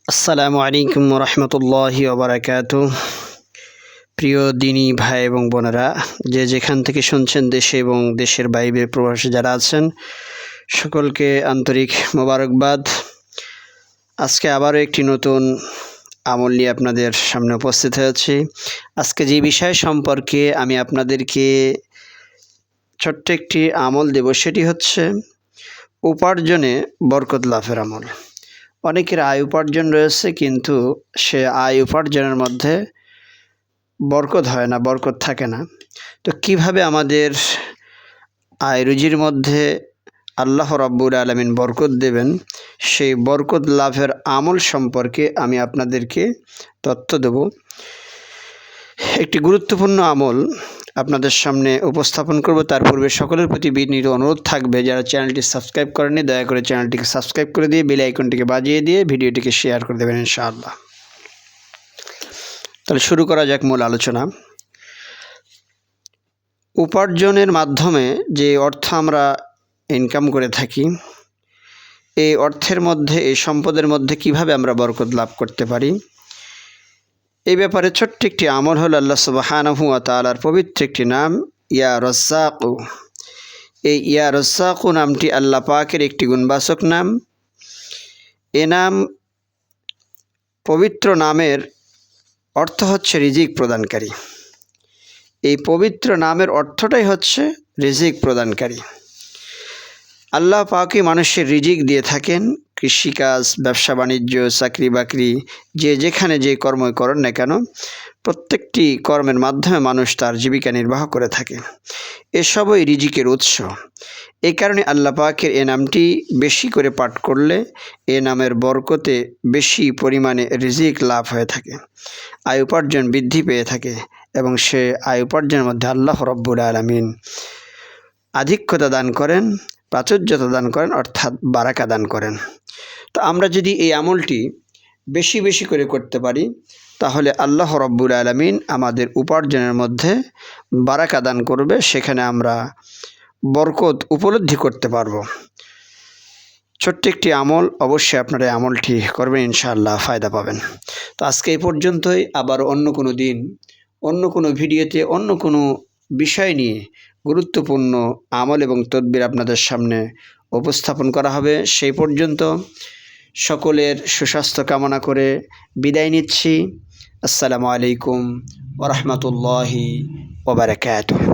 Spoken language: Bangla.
আসসালামু আলাইকুম রহমতুল্লাহি ওবরাকাতু। প্রিয় দিনী ভাই এবং বোনেরা, যে যেখান থেকে শুনছেন, দেশে এবং দেশের বাইরে প্রবাসী যারা আছেন, সকলকে আন্তরিক মোবারকবাদ। আজকে আবারও একটি নতুন আমল নিয়ে আপনাদের সামনে উপস্থিত হয়েছি। আজকে যে বিষয় সম্পর্কে আমি আপনাদেরকে ছোট্ট একটি আমল দেব, সেটি হচ্ছে উপার্জনে বরকত লাভের আমল। অনেকের আয় উপার্জন রয়েছে, কিন্তু সে আয় উপার্জনের মধ্যে বরকত হয় না, বরকত থাকে না। তো কিভাবে আমাদের আয় রুজির মধ্যে আল্লাহ রাব্বুল আলামিন বরকত দেবেন, সেই বরকত লাভের আমল সম্পর্কে আমি আপনাদেরকে তথ্য দেব। একটি গুরুত্বপূর্ণ আমল আপনাদের সামনে উপস্থাপন করব। তার পূর্বে সকলের প্রতি বিনীত অনুরোধ থাকবে, যারা চ্যানেলটি সাবস্ক্রাইব করেননি, দয়া করে চ্যানেলটিকে সাবস্ক্রাইব করে দিয়ে বেল আইকনটিকে বাজিয়ে দিয়ে ভিডিওটিকে শেয়ার করে দেবেন ইনশাআল্লাহ। তাহলে শুরু করা যাক মূল আলোচনা। উপার্জনের মাধ্যমে যে অর্থ আমরা ইনকাম করে থাকি, এই অর্থের মধ্যে, এই সম্পদের মধ্যে কিভাবে আমরা বরকত লাভ করতে পারি, এই ব্যাপারে ছোট্ট একটি আমল হলো আল্লাহ সুবহানাহু ওয়া তাআলার পবিত্র একটি নাম ইয়া রাজ্জাকু। এই ইয়া রাজ্জাকু নামটি আল্লাহ পাকের একটি গুণবাচক নাম। এ নাম, পবিত্র নামের অর্থ হচ্ছে রিজিক প্রদানকারী। এই পবিত্র নামের অর্থটাই হচ্ছে রিজিক প্রদানকারী। আল্লাহ পাকই মানুষের রিজিক দিয়ে থাকেন। কৃষিকাজ, ব্যবসা বাণিজ্য, চাকরি বাকরি, যে যেখানে যে কর্মই করেন না কেন, প্রত্যেকটি কর্মের মাধ্যমে মানুষ তার জীবিকা নির্বাহ করে থাকে। এসবই রিজিকের উৎস। এই কারণে আল্লাহ পাকের এ নামটি বেশি করে পাঠ করলে এ নামের বরকতে বেশি পরিমাণে রিজিক লাভ হয়ে থাকে, আয় উপার্জন বৃদ্ধি পেয়ে থাকে, এবং সে আয় উপার্জনের মধ্যে আল্লাহ রাব্বুল আলামিন আধিক্যতা দান করেন, প্রাচুর্যতা দান করেন, অর্থাৎ বারাকা দান করেন। তো আমরা যদি এই আমলটি বেশি বেশি করে করতে পারি, তাহলে আল্লাহ রাব্বুল আলামিন আমাদের উপার্জনের মধ্যে বারাকা দান করবে, সেখানে আমরা বরকত উপলব্ধি করতে পারবো। ছোট্ট একটি আমল, অবশ্যই আপনারা এই আমলটি করবেন, ইনশাআল্লাহ ফায়দা পাবেন। তো আজকে এই পর্যন্তই। আবার অন্য কোনো দিন, অন্য কোনো ভিডিওতে, অন্য কোনো বিষয় নিয়ে গুরুত্বপূর্ণ আমল এবং তদবির আপনাদের সামনে উপস্থাপন করা হবে। সেই পর্যন্ত সকলের সুস্বাস্থ্য কামনা করে বিদায় নিচ্ছি। আসসালামু আলাইকুম ওয়া রাহমাতুল্লাহি ওয়া বারাকাতুহু।